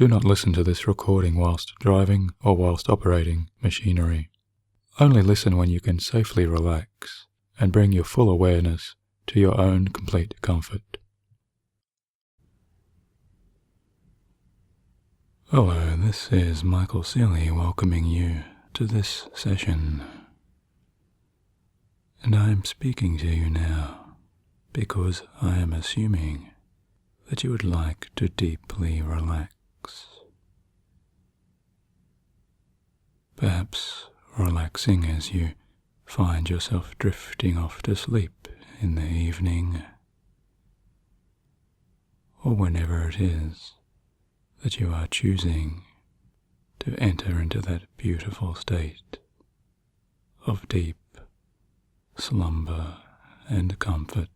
Do not listen to this recording whilst driving or whilst operating machinery. Only listen when you can safely relax and bring your full awareness to your own complete comfort. Hello, this is Michael Sealey welcoming you to this session. And I am speaking to you now because I am assuming that you would like to deeply relax. Perhaps relaxing as you find yourself drifting off to sleep in the evening, or whenever it is that you are choosing to enter into that beautiful state of deep slumber and comfort.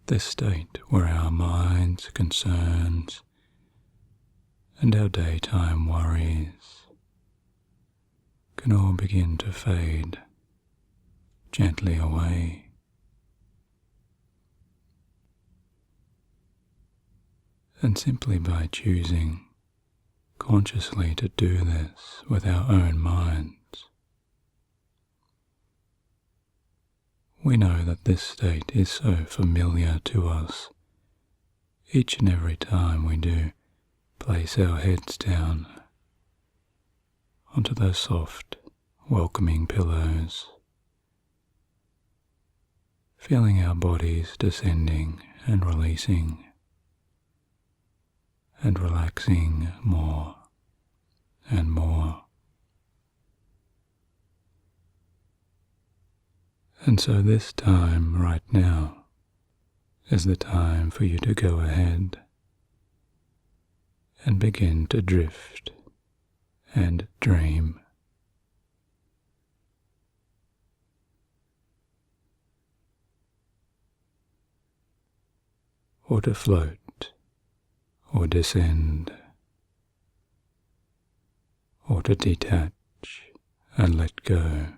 This state where our minds, concerns, and our daytime worries can all begin to fade gently away. And simply by choosing consciously to do this with our own minds, we know that this state is so familiar to us each and every time we do place our heads down onto those soft, welcoming pillows, feeling our bodies descending and releasing and relaxing more and more. And so this time right now is the time for you to go ahead and begin to drift and dream. Or to float, or descend, or to detach and let go.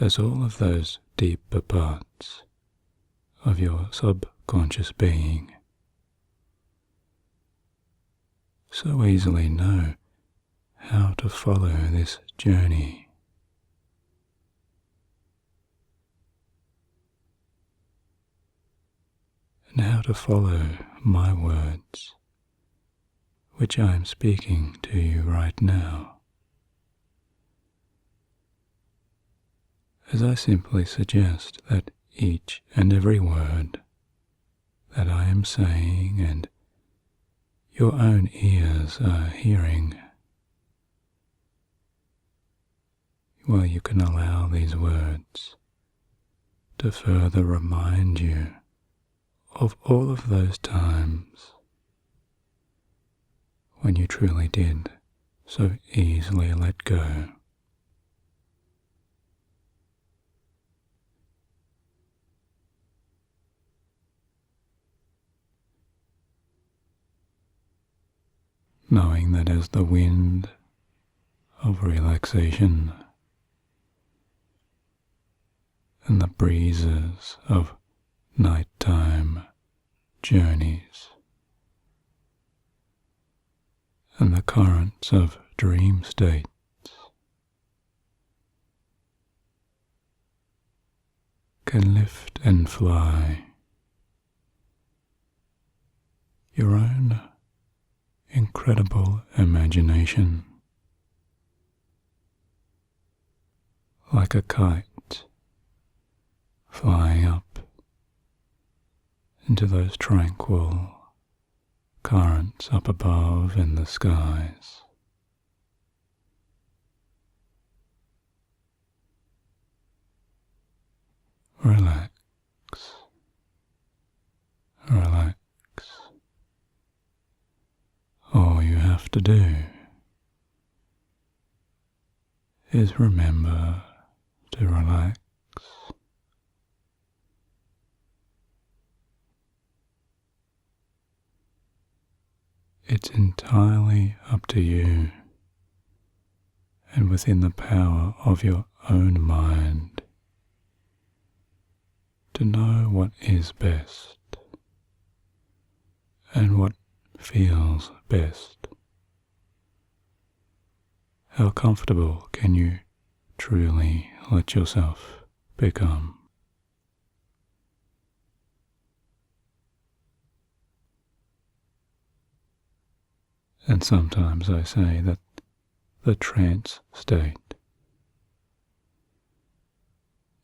As all of those deeper parts of your subconscious being so easily know how to follow this journey, and how to follow my words, which I am speaking to you right now, as I simply suggest that each and every word that I am saying and your own ears are hearing, well, you can allow these words to further remind you of all of those times when you truly did so easily let go. Knowing that as the wind of relaxation and the breezes of nighttime journeys and the currents of dream states can lift and fly, your own incredible imagination, like a kite flying up into those tranquil currents up above in the skies. Relax, relax. All you have to do is remember to relax. It's entirely up to you and within the power of your own mind to know what is best and what feels best. How comfortable can you truly let yourself become? And sometimes I say that the trance state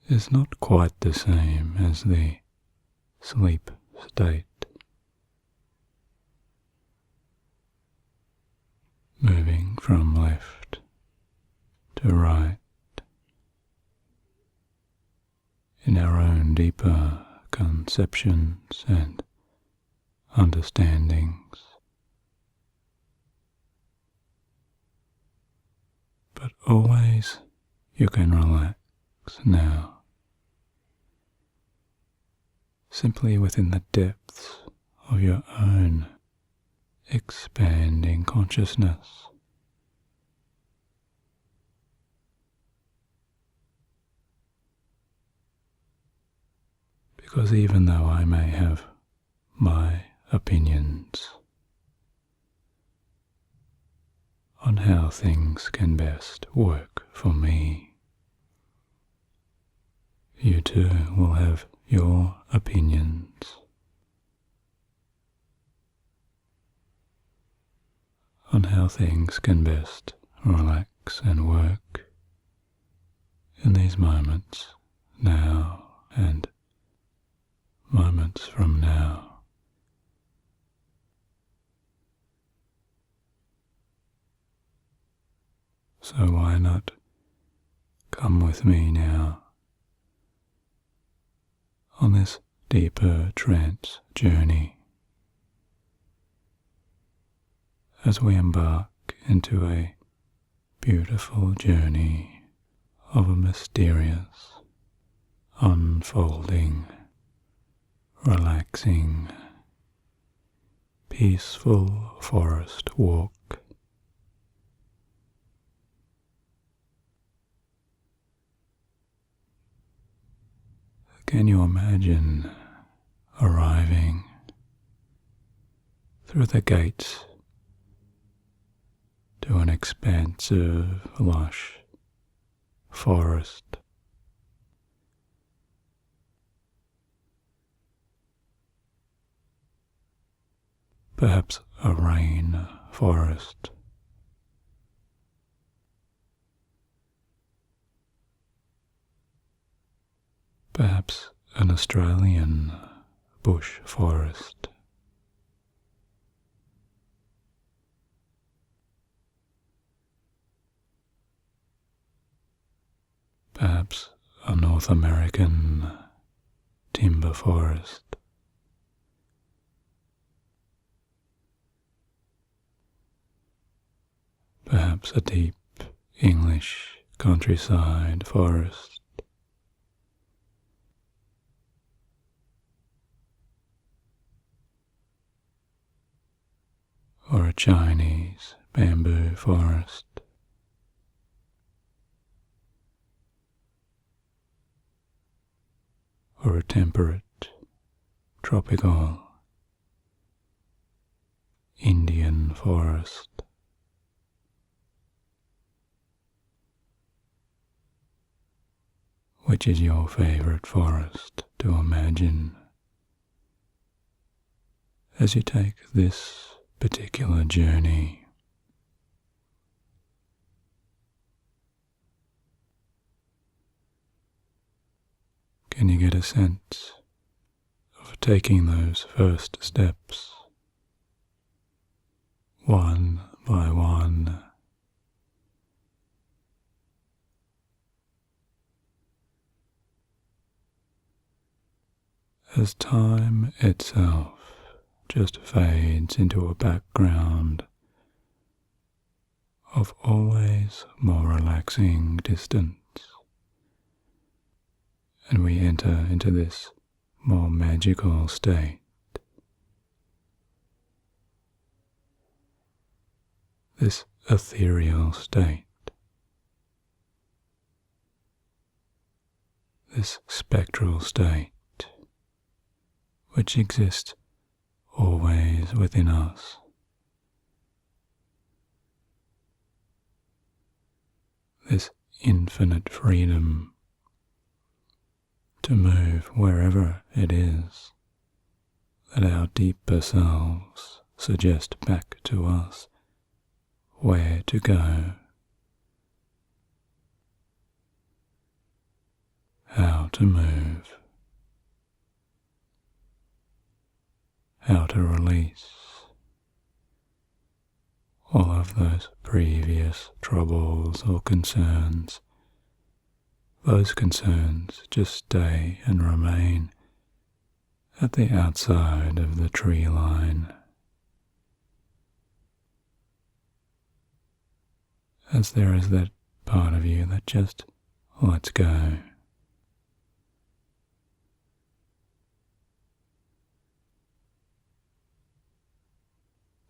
is not quite the same as the sleep state. Moving from left to right in our own deeper conceptions and understandings. But always you can relax now, simply within the depths of your own expanding consciousness. Because even though I may have my opinions on how things can best work for me, you too will have your opinions on how things can best relax and work in these moments now and moments from now. So why not come with me now on this deeper trance journey as we embark into a beautiful journey of a mysterious, unfolding, relaxing, peaceful forest walk. Can you imagine arriving through the gates to an expansive, lush forest? Perhaps a rain forest. Perhaps an Australian bush forest. Perhaps a North American timber forest. Perhaps a deep English countryside forest. Or a Chinese bamboo forest. Or a temperate, tropical Indian forest. Which is your favorite forest to imagine as you take this particular journey? Can you get a sense of taking those first steps, one by one, as time itself just fades into a background of always more relaxing distance, and we enter into this more magical state, this ethereal state this spectral state which exists always within us. This infinite freedom to move wherever it is that our deeper selves suggest back to us where to go, how to move, how to release all of those previous troubles or concerns. Those concerns just stay and remain at the outside of the tree line, as there is that part of you that just lets go.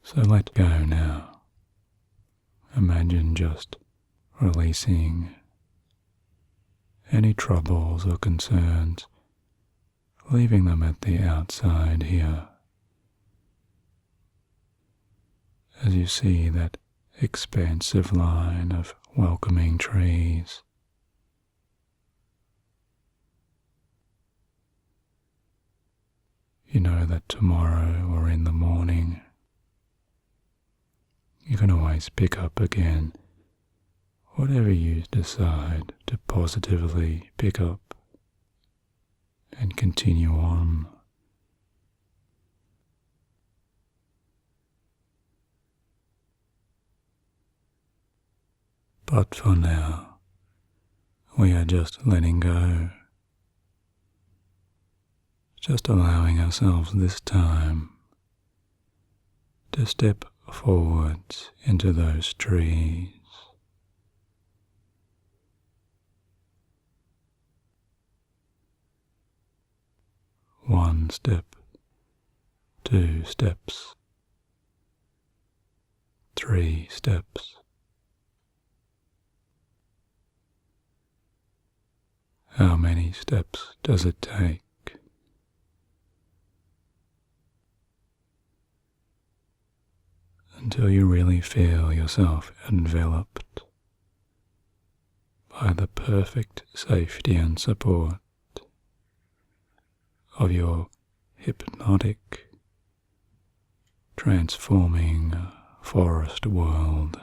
So let go now. Imagine just releasing any troubles or concerns, leaving them at the outside here. As you see that expansive line of welcoming trees, you know that tomorrow or in the morning you can always pick up again whatever you decide to positively pick up and continue on. But for now, we are just letting go, just allowing ourselves this time to step forwards into those trees. One step, 2 steps, 3 steps. How many steps does it take? Until you really feel yourself enveloped by the perfect safety and support of your hypnotic, transforming forest world.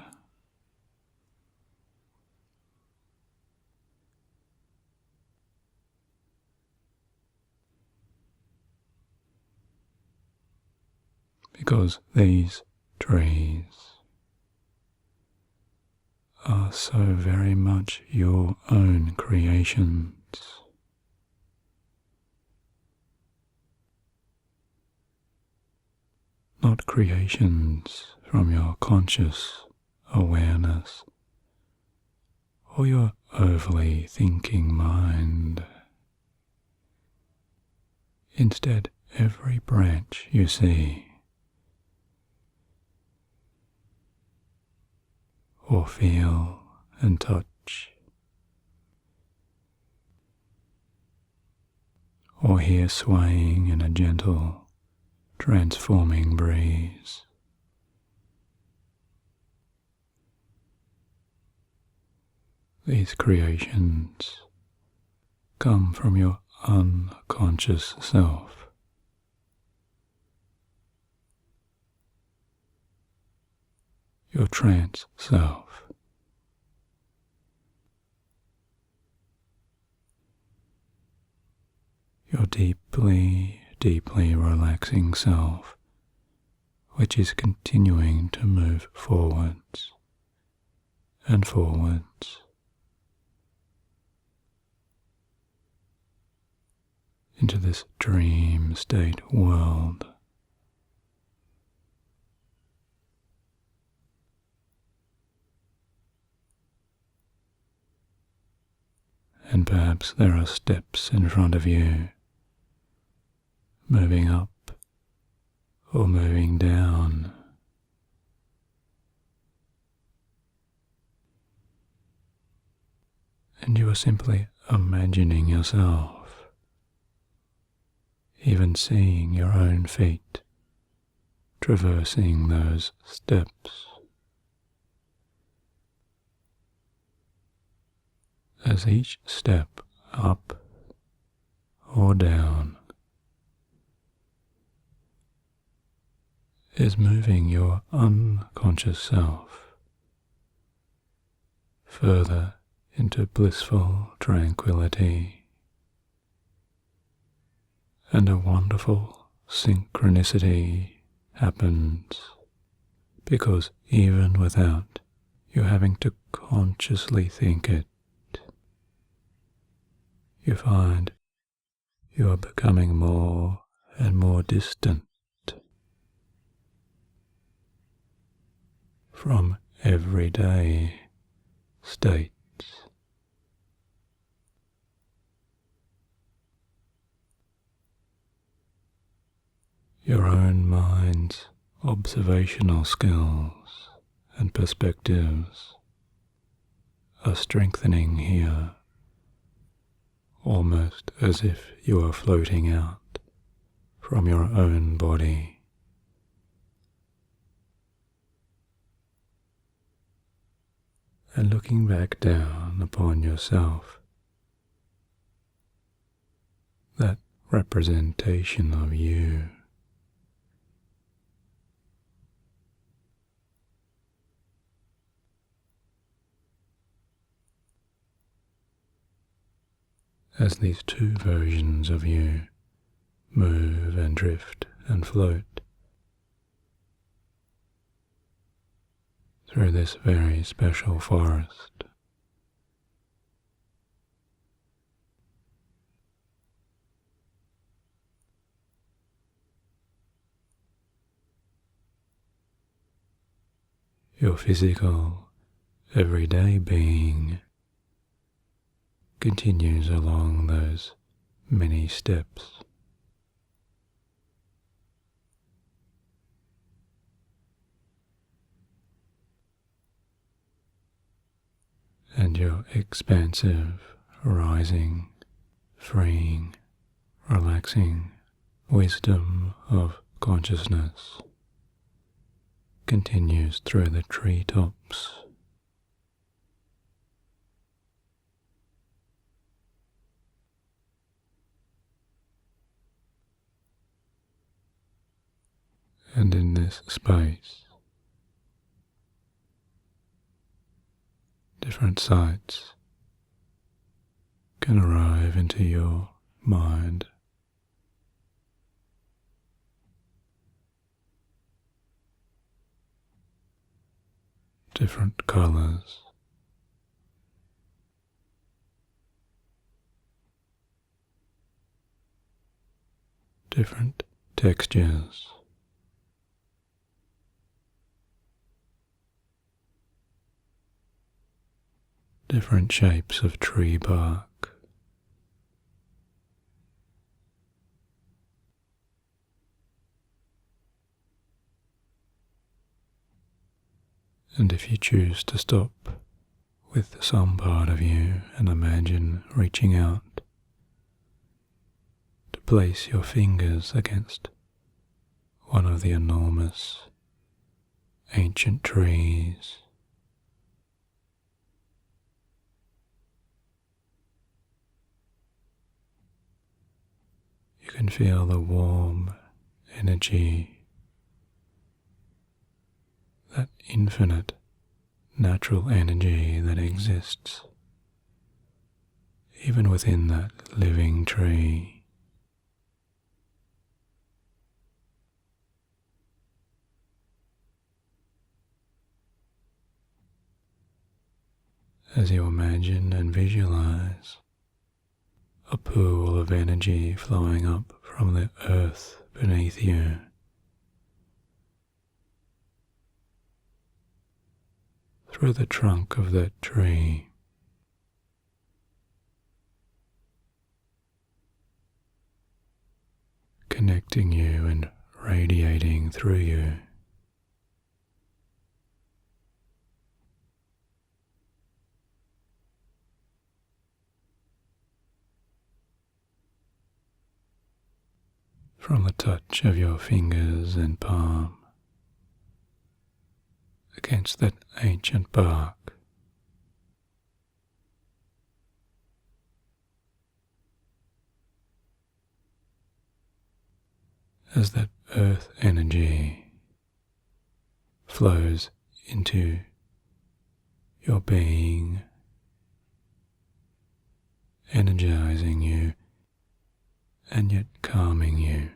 Because these trees are so very much your own creations. Not creations from your conscious awareness or your overly thinking mind. Instead, every branch you see or feel and touch, or hear swaying in a gentle, transforming breeze, these creations come from your unconscious self. Your trance self. Your deeply, deeply relaxing self, which is continuing to move forwards and forwards into this dream state world. And perhaps there are steps in front of you, moving up or moving down. And you are simply imagining yourself, even seeing your own feet traversing those steps. As each step up or down is moving your unconscious self further into blissful tranquility, and a wonderful synchronicity happens, because even without you having to consciously think it, you find you are becoming more and more distant from everyday states. Your own mind's observational skills and perspectives are strengthening here, almost as if you are floating out from your own body. And looking back down upon yourself, that representation of you, as these two versions of you move and drift and float through this very special forest. Your physical, everyday being continues along those many steps. And your expansive, rising, freeing, relaxing wisdom of consciousness continues through the treetops. And in this space, different sights can arrive into your mind. Different colors, different textures, different shapes of tree bark, and if you choose to stop with some part of you and imagine reaching out to place your fingers against one of the enormous ancient trees, you can feel the warm energy, that infinite natural energy that exists even within that living tree. As you imagine and visualize a pool of energy flowing up from the earth beneath you, through the trunk of that tree, connecting you and radiating through you. from the touch of your fingers and palm against that ancient bark, as that earth energy flows into your being, energizing you and yet calming you.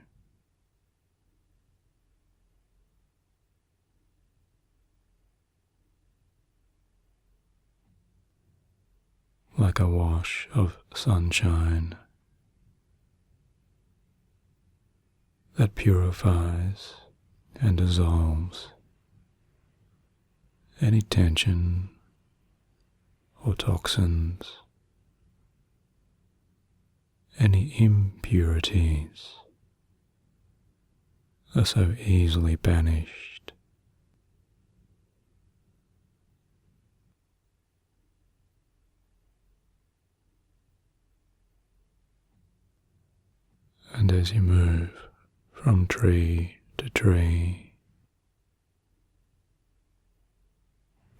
Like a wash of sunshine that purifies and dissolves any tension or toxins, any impurities are so easily banished. And as you move from tree to tree,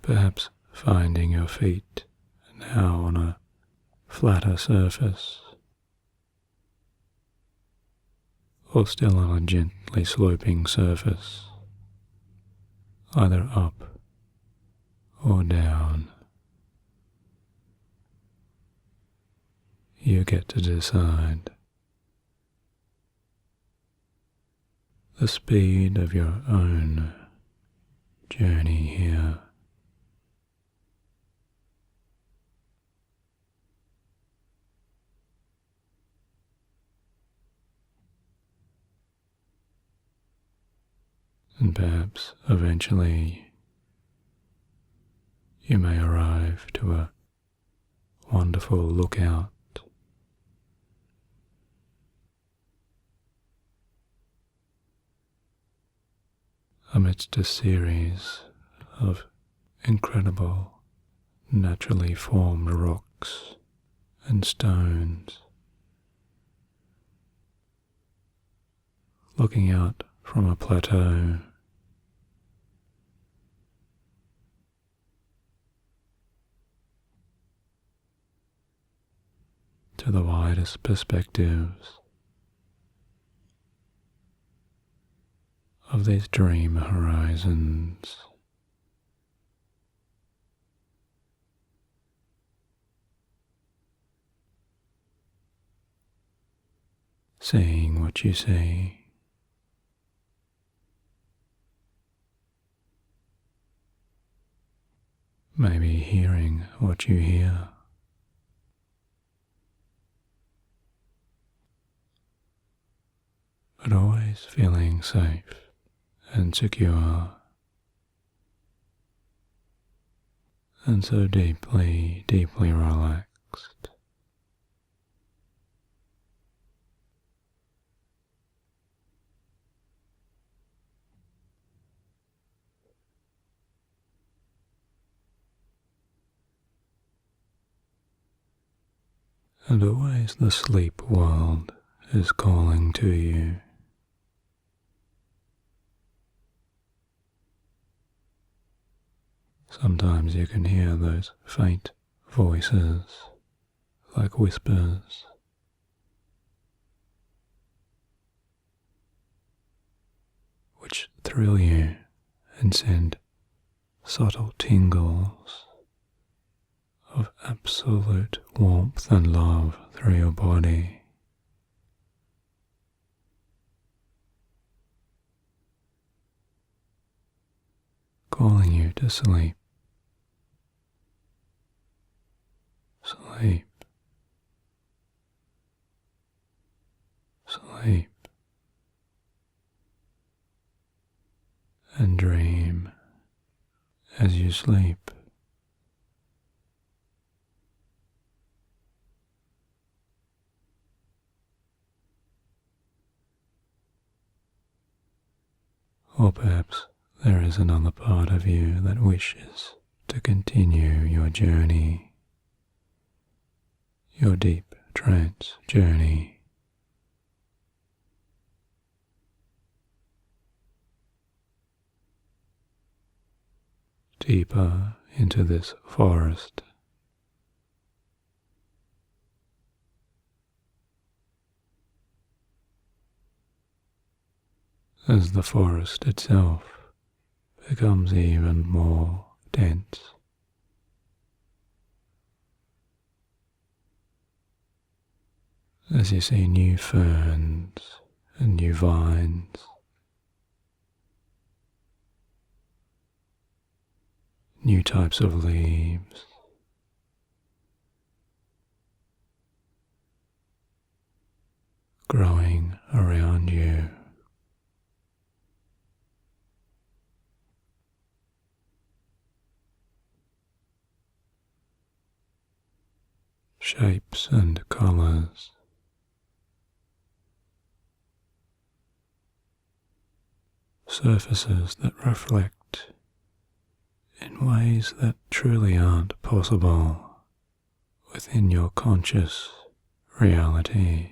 perhaps finding your feet now on a flatter surface, or still on a gently sloping surface, either up or down, you get to decide the speed of your own journey here. And perhaps eventually you may arrive to a wonderful lookout amidst a series of incredible naturally formed rocks and stones, looking out from a plateau to the widest perspectives of these dream horizons. Seeing what you see, maybe hearing what you hear, but always feeling safe and secure, and so deeply, deeply relaxed. And always the sleep world is calling to you. Sometimes you can hear those faint voices, like whispers, which thrill you and send subtle tingles of absolute warmth and love through your body. Calling you to sleep. Sleep. Sleep. And dream as you sleep. Or perhaps there is another part of you that wishes to continue your journey, your deep trance journey. deeper into this forest. As the forest itself becomes even more dense. As you see new ferns and new vines, new types of leaves, growing around you. Shapes and colors, surfaces that reflect in ways that truly aren't possible within your conscious reality.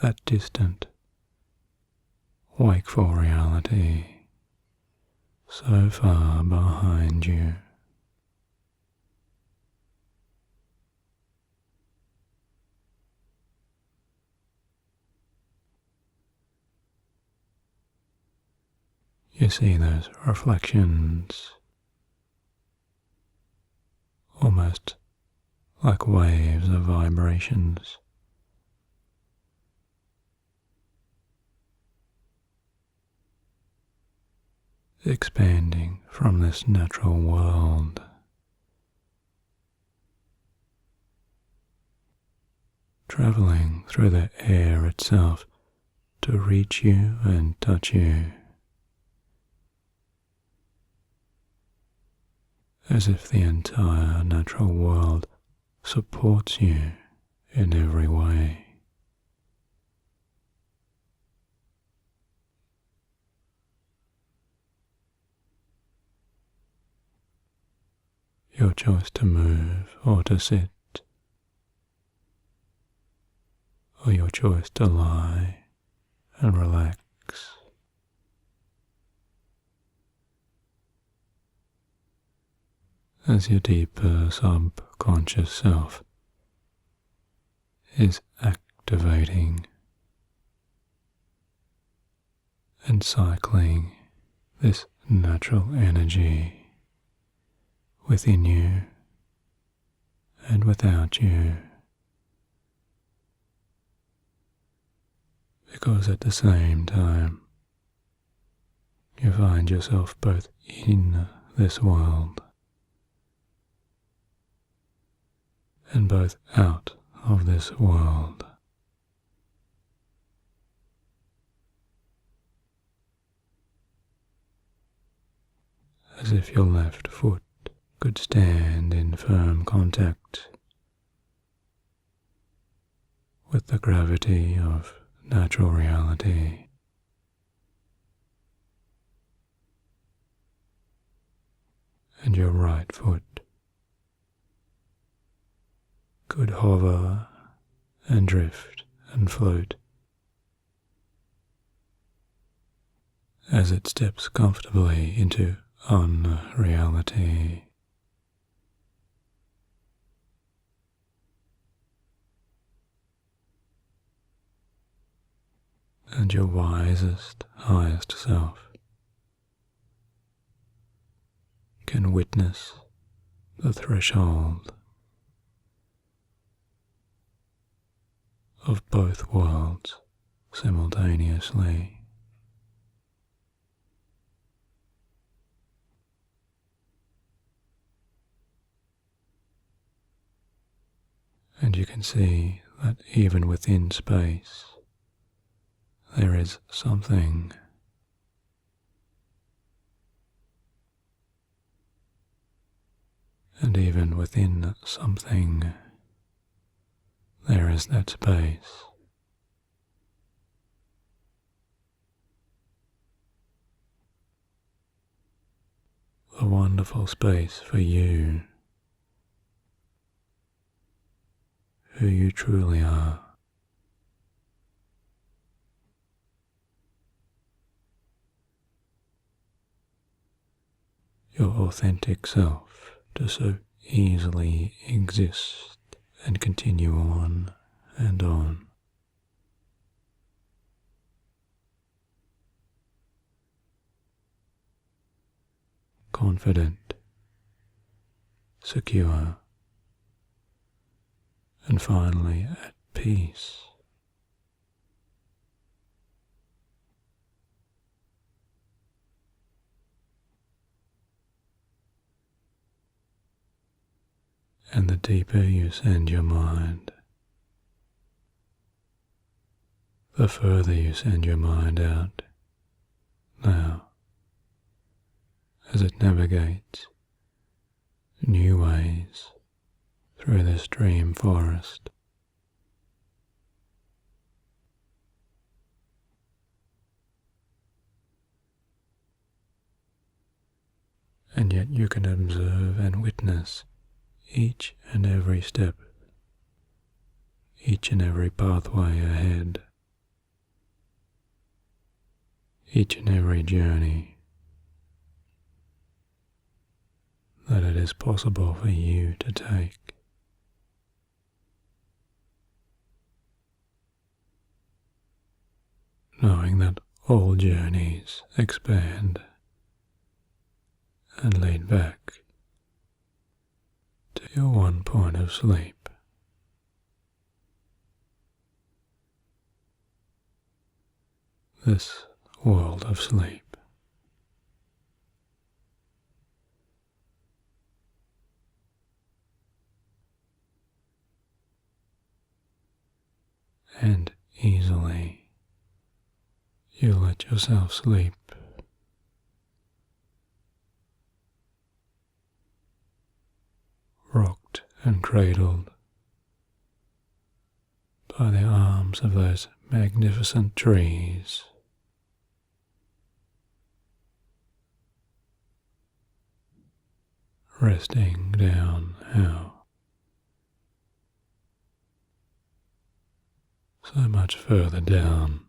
That distant, wakeful reality so far behind you. You see those reflections almost like waves of vibrations, expanding from this natural world, traveling through the air itself to reach you and touch you, as if the entire natural world supports you in every way. Your choice to move or to sit, or your choice to lie and relax, as your deeper subconscious self is activating and cycling this natural energy within you and without you, because at the same time you find yourself both in this world and both out of this world. As if your left foot could stand in firm contact with the gravity of natural reality, and your right foot could hover and drift and float as it steps comfortably into unreality. And your wisest, highest self can witness the threshold of both worlds simultaneously. And you can see that even within space, there is something. And even within something, there is that space. The wonderful space for you, who you truly are. your authentic self to so easily exist and continue on and on. Confident, secure, and finally at peace. And the deeper you send your mind, the further you send your mind out now, as it navigates new ways through this dream forest. And yet you can observe and witness each and every step, each and every pathway ahead, each and every journey that it is possible for you to take. Knowing that all journeys expand and lead back to your one point of sleep. This world of sleep. And easily you let yourself sleep. Rocked and cradled by the arms of those magnificent trees. Resting down now. So much further down.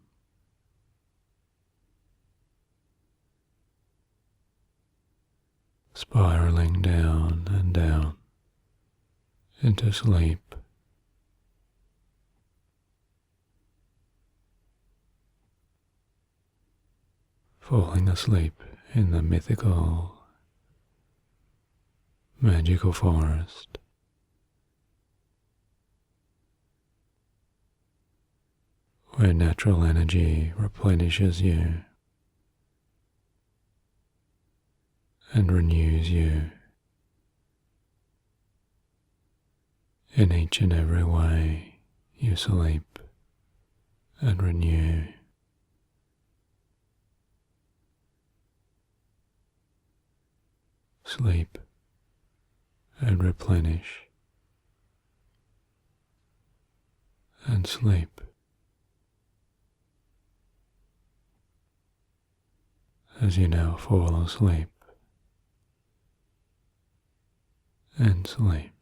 Spiraling down and down into sleep. Falling asleep in the mythical, magical forest. Where natural energy replenishes you and renews you in each and every way you sleep and renew. Sleep and replenish and sleep as you now fall asleep and sleep.